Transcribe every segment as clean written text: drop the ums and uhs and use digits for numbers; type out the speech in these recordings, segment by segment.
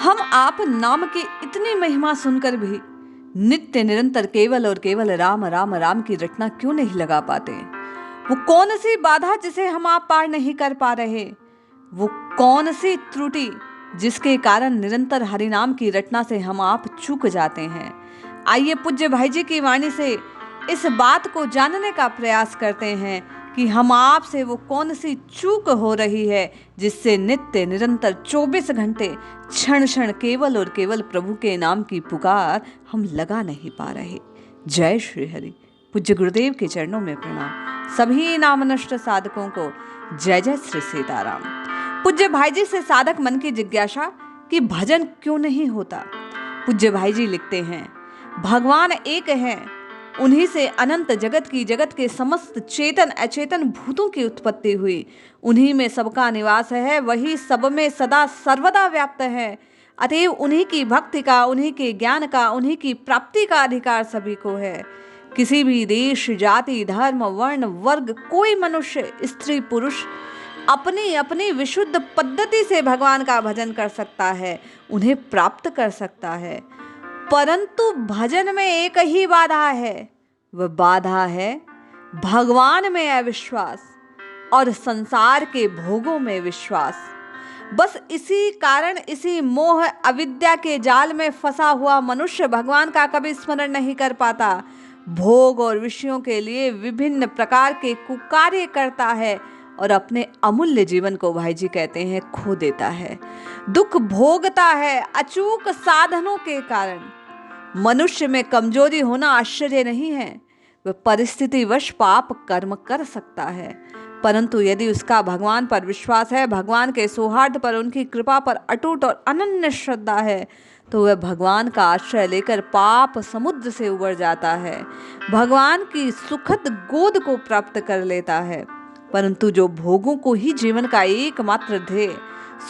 हम आप नाम की इतनी महिमा सुनकर भी नित्य निरंतर केवल और केवल राम राम राम की रटना क्यों नहीं लगा पाते? वो कौन सी बाधा जिसे हम आप पार नहीं कर पा रहे? वो कौन सी त्रुटि जिसके कारण निरंतर हरि नाम की रटना से हम आप चूक जाते हैं? आइए पूज्य भाई जी की वाणी से इस बात को जानने का प्रयास करते हैं कि हम आप से वो कौन सी चूक हो रही है जिससे नित्य निरंतर 24 घंटे क्षण क्षण केवल और केवल प्रभु के नाम की पुकार हम लगा नहीं पा रहे। जय श्री हरि। पूज्य गुरुदेव के चरणों में प्रणाम। सभी नामनष्ट साधकों को जय जय श्री सीताराम। पूज्य भाई जी से साधक मन की जिज्ञासा कि भजन क्यों नहीं होता। पूज्य भाई जी लिखते हैं, भगवान एक है, उन्हीं से अनंत जगत के समस्त चेतन अचेतन भूतों की उत्पत्ति हुई। उन्हीं में सबका निवास है, वही सब में सदा सर्वदा व्याप्त है। अतएव उन्हीं की भक्ति का, उन्हीं के ज्ञान का, उन्हीं की प्राप्ति का अधिकार सभी को है। किसी भी देश, जाति, धर्म, वर्ण, वर्ग कोई मनुष्य, स्त्री, पुरुष अपनी अपनी विशुद्ध पद्धति से भगवान का भजन कर सकता है, उन्हें प्राप्त कर सकता है। परंतु भजन में एक ही बाधा है, वह बाधा है भगवान में अविश्वास और संसार के भोगों में विश्वास। बस इसी कारण, इसी मोह अविद्या के जाल में फंसा हुआ मनुष्य भगवान का कभी स्मरण नहीं कर पाता। भोग और विषयों के लिए विभिन्न प्रकार के कुकार्य करता है और अपने अमूल्य जीवन को भाई जी कहते हैं खो देता है। दुख भोगता है अचूक साधनों के कारण। मनुष्य में कमजोरी होना आश्चर्य नहीं है, वह परिस्थितिवश पाप कर्म कर सकता है, परंतु यदि उसका भगवान पर विश्वास है, भगवान के सौहार्द पर, उनकी कृपा पर अटूट और अनन्य श्रद्धा है, तो वह भगवान का आश्रय लेकर पाप समुद्र से उबर जाता है, भगवान की सुखद गोद को प्राप्त कर लेता है। परंतु जो भोगों को ही जीवन का एकमात्र ध्येय,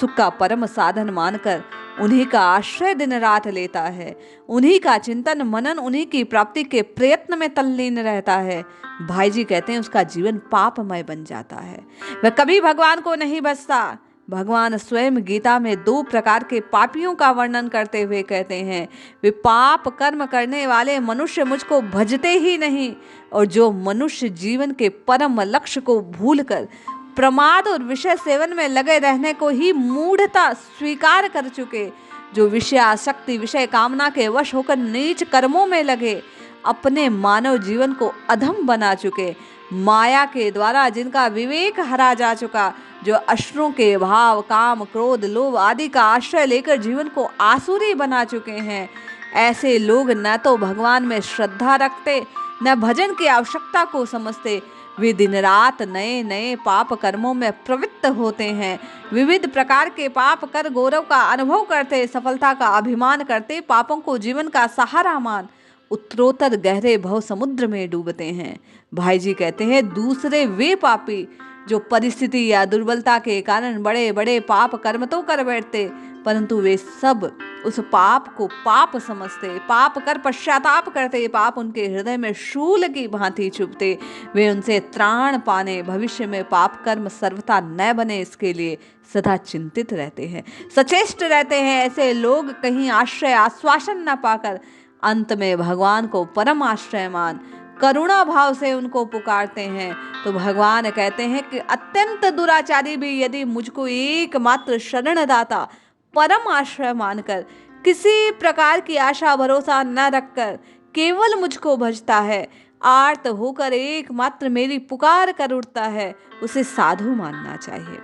सुख का परम साधन मानकर उन्हीं का आश्रय दिन रात लेता है, उन्हीं का चिंतन मनन, उन्हीं की प्राप्ति के प्रयत्न में तल्लीन रहता है, भाई जी कहते हैं उसका जीवन पापमय बन जाता है। वह कभी भगवान को नहीं भजता। भगवान स्वयं गीता में 2 प्रकार के पापियों का वर्णन करते हुए कहते हैं, वे पाप कर्म करने वाले मनुष्य मुझको भजते ही नहीं, और जो मनुष्य जीवन के परम लक्ष्य को भूलकर प्रमाद और विषय सेवन में लगे रहने को ही मूढ़ता स्वीकार कर चुके, जो विषय आसक्ति, विषय कामना के वश होकर नीच कर्मों में लगे, अपने मानव जीवन को अधम बना चुके, माया के द्वारा जिनका विवेक हरा जा चुका, जो अश्रुओं के भाव, काम, क्रोध, लोभ आदि का आश्रय लेकर जीवन को आसुरी बना चुके हैं, ऐसे लोग न तो भगवान में श्रद्धा रखते, न भजन की आवश्यकता को समझते। वे दिन रात नए नए पाप कर्मों में प्रवृत्त होते हैं, विविध प्रकार के पाप कर गौरव का अनुभव करते, सफलता का अभिमान करते, पापों को जीवन का सहारा मान उत्तरोत्तर गहरे भव समुद्र में डूबते हैं। भाई जी कहते हैं, दूसरे वे पापी जो परिस्थिति या दुर्बलता के कारण बड़े बड़े पाप कर्म तो कर बैठते, परंतु वे सब उस पाप को पाप समझते, पाप कर पश्चाताप करते, पाप उनके हृदय में शूल की भांति चुभते, वे उनसे त्राण पाने, भविष्य में पाप कर्म सर्वथा न बने इसके लिए सदा चिंतित रहते हैं, सचेष्ट रहते हैं। ऐसे लोग कहीं आश्रय आश्वासन न पाकर अंत में भगवान को परम आश्रय मान करुणा भाव से उनको पुकारते हैं, तो भगवान कहते हैं कि अत्यंत दुराचारी भी यदि मुझको एकमात्र शरणदाता परम आश्रय मानकर, किसी प्रकार की आशा भरोसा न रखकर केवल मुझको भजता है, आर्त होकर एकमात्र मेरी पुकार कर उठता है, उसे साधु मानना चाहिए,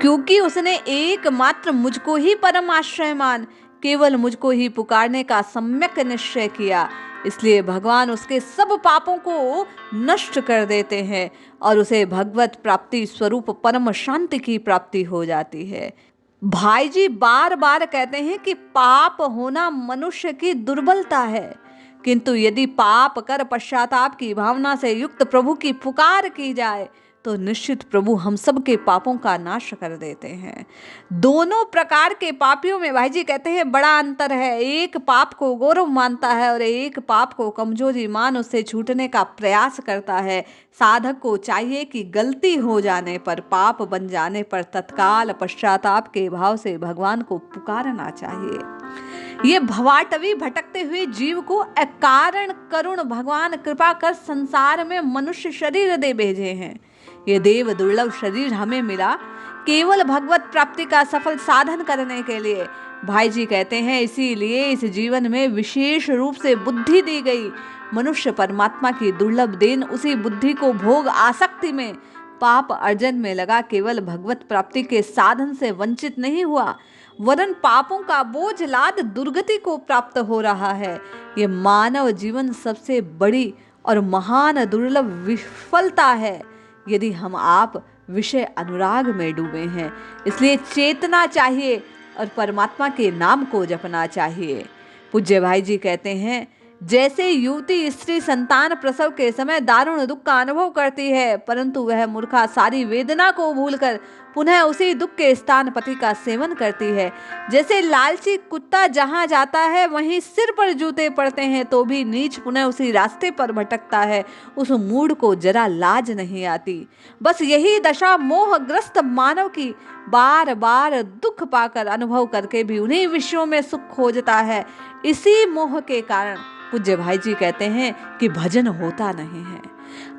क्योंकि उसने एकमात्र मुझको ही परम आश्रय मान केवल मुझको ही पुकारने का सम्यक निश्चय किया। इसलिए भगवान उसके सब पापों को नष्ट कर देते हैं और उसे भगवत प्राप्ति स्वरूप परम शांति की प्राप्ति हो जाती है। भाई जी बार बार कहते हैं कि पाप होना मनुष्य की दुर्बलता है, किंतु यदि पाप कर पश्चाताप की भावना से युक्त प्रभु की पुकार की जाए तो निश्चित प्रभु हम सब के पापों का नाश कर देते हैं। दोनों प्रकार के पापियों में भाई जी कहते हैं बड़ा अंतर है। एक पाप को गौरव मानता है और एक पाप को कमजोरी मान उससे छूटने का प्रयास करता है। साधक को चाहिए कि गलती हो जाने पर, पाप बन जाने पर तत्काल पश्चाताप के भाव से भगवान को पुकारना चाहिए। ये भवाटवी भटकते हुए जीव को अकारण करुण भगवान कृपा कर संसार में मनुष्य शरीर दे भेजे हैं। ये देव दुर्लभ शरीर हमें मिला केवल भगवत प्राप्ति का सफल साधन करने के लिए। भाई जी कहते हैं इसीलिए इस जीवन में विशेष रूप से बुद्धि दी गई। मनुष्य परमात्मा की दुर्लभ देन, उसी बुद्धि को भोग आसक्ति में, पाप अर्जन में लगा केवल भगवत प्राप्ति के साधन से वंचित नहीं हुआ, वरन पापों का बोझ लाद दुर्गति को प्राप्त हो रहा है। ये मानव जीवन सबसे बड़ी और महान दुर्लभ विफलता है यदि हम आप विषय अनुराग में डूबे हैं। इसलिए चेतना चाहिए और परमात्मा के नाम को जपना चाहिए। पूज्य भाई जी कहते हैं जैसे युवती स्त्री संतान प्रसव के समय दारुण दुख का अनुभव करती है, परंतु वह मूर्खा सारी वेदना को भूलकर पुनः उसी दुख के स्थान पति का सेवन करती है। जैसे लालची कुत्ता जहां जाता है वहीं सिर पर जूते पड़ते हैं तो भी नीच पुनः उसी रास्ते पर भटकता है, उस मूढ़ को जरा लाज नहीं आती। बस यही दशा मोहग्रस्त मानव की बार बार दुख पाकर अनुभव करके भी उन्हीं विषयों में सुख खोजता है। इसी मोह के कारण पूज्य भाई जी कहते हैं कि भजन होता नहीं है।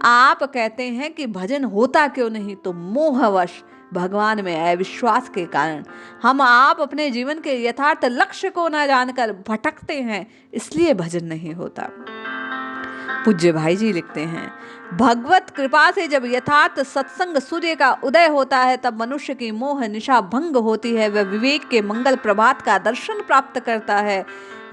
आप कहते हैं कि भजन होता क्यों नहीं, तो मोहवश भगवान में अविश्वास के कारण हम आप अपने जीवन के यथार्थ लक्ष्य को न जानकर भटकते हैं, इसलिए भजन नहीं होता। पूज्य भाई जी लिखते हैं भगवत कृपा से जब यथार्थ सत्संग सूर्य का उदय होता है तब मनुष्य की मोह निशा भंग होती है, वह विवेक के मंगल प्रभात का दर्शन प्राप्त करता है।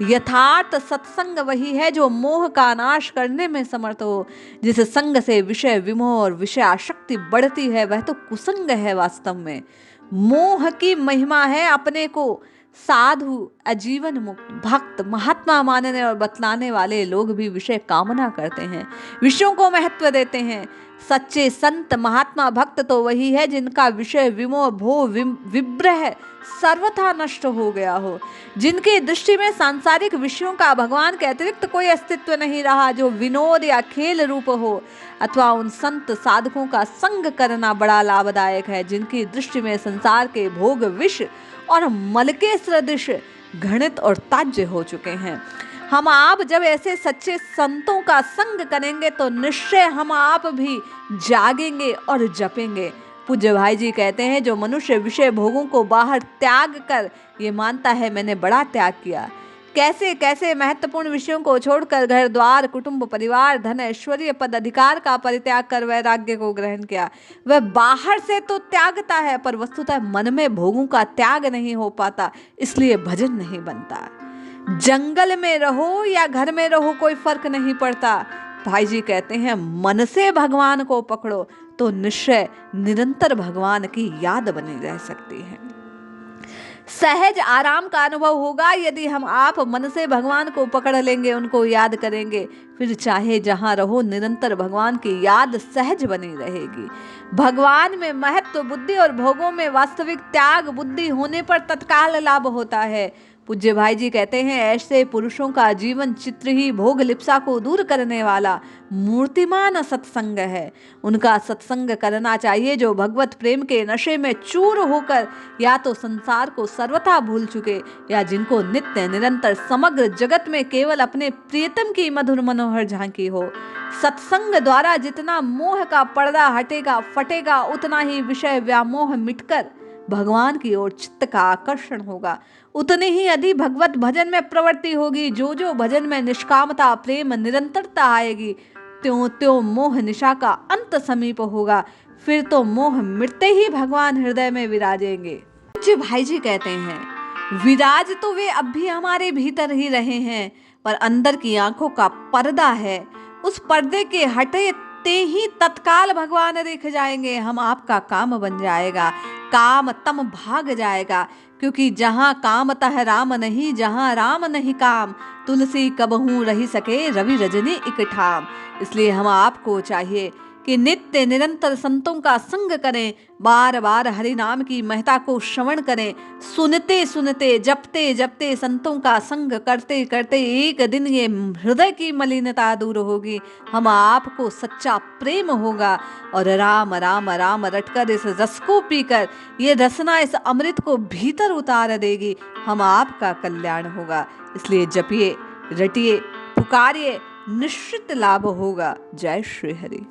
यथार्थ सत्संग वही है जो मोह का नाश करने में समर्थ हो। जिस संग से विषय विमोह और विषय आसक्ति बढ़ती है वह तो कुसंग है। वास्तव में मोह की महिमा है अपने को साधु, अजीवन मुक्त, भक्त, महात्मा मानने और बतलाने वाले लोग भी विषय कामना करते हैं, विषयों को महत्व देते हैं। सच्चे संत महात्मा भक्त तो वही है जिनका विषय विमोह भोह विब्रह सर्वथा नष्ट हो गया हो, जिनकी दृष्टि में सांसारिक विषयों का भगवान के अतिरिक्त कोई अस्तित्व नहीं रहा, जो विनोद या खेल रूप हो। अथवा उन संत साधकों का संग करना बड़ा लाभदायक है जिनकी दृष्टि में संसार के भोग विष और मल के सदृश घृणित और त्याज्य हो चुके हैं। हम आप जब ऐसे सच्चे संतों का संग करेंगे तो निश्चय हम आप भी जागेंगे और जपेंगे। पूज्य भाई जी कहते हैं जो मनुष्य विषय भोगों को बाहर त्याग कर ये मानता है मैंने बड़ा त्याग किया, कैसे कैसे महत्वपूर्ण विषयों को छोड़कर घर द्वार कुटुंब परिवार धन ऐश्वर्य पद अधिकार का परित्याग कर वैराग्य को ग्रहण किया, वह बाहर से तो त्यागता है पर वस्तुतः मन में भोगों का त्याग नहीं हो पाता, इसलिए भजन नहीं बनता। जंगल में रहो या घर में रहो कोई फर्क नहीं पड़ता। भाई जी कहते हैं मन से भगवान को पकड़ो तो निश्चय निरंतर भगवान की याद बनी रह सकती है। सहज आराम का अनुभव होगा यदि हम आप मन से भगवान को पकड़ लेंगे, उनको याद करेंगे, फिर चाहे जहां रहो निरंतर भगवान की याद सहज बनी रहेगी। भगवान में महत्व बुद्धि और भोगों में वास्तविक त्याग बुद्धि होने पर तत्काल लाभ होता है। पूज्य भाई जी कहते हैं ऐसे पुरुषों का जीवन चित्र ही भोग लिप्सा को दूर करने वाला मूर्तिमान सत्संग है। उनका सत्संग करना चाहिए जो भगवत प्रेम के नशे में चूर होकर या तो संसार को सर्वथा भूल चुके या जिनको नित्य निरंतर समग्र जगत में केवल अपने प्रियतम की मधुर मनोहर झांकी हो। सत्संग द्वारा जितना मोह का पर्दा हटेगा फटेगा उतना ही विषय व्यामोह मिटकर भगवान की ओर चित्त का आकर्षण होगा, उतनी ही अधिक भगवत भजन में प्रवृत्ति होगी। जो जो भजन में निष्कामता प्रेम निरंतरता आएगी त्यों त्यों मोह निशा का अंत समीप होगा, फिर तो मोह मिटते ही भगवान हृदय में विराजेंगे। पूज्य भाई जी कहते हैं विराज तो वे अब भी हमारे भीतर ही रहे हैं पर अंदर की आंखों का पर्दा है, उस पर्दे के हटते ही तत्काल भगवान दिख जाएंगे। हम आपका काम बन जाएगा, काम तम भाग जाएगा, क्योंकि जहां काम तह राम नहीं, जहां राम नहीं काम, तुलसी कबहू रही सके रवि रजनी इक ठाम। इसलिए हम आपको चाहिए कि नित्य निरंतर संतों का संग करें, बार बार हरि नाम की महता को श्रवण करें, सुनते सुनते जपते जपते संतों का संग करते करते एक दिन ये हृदय की मलिनता दूर होगी, हम आपको सच्चा प्रेम होगा और राम राम राम रटकर इस रस को पीकर ये रसना इस अमृत को भीतर उतार देगी, हम आपका कल्याण होगा। इसलिए जपिए, रटिए, पुकारिए, निश्चित लाभ होगा। जय श्री हरि।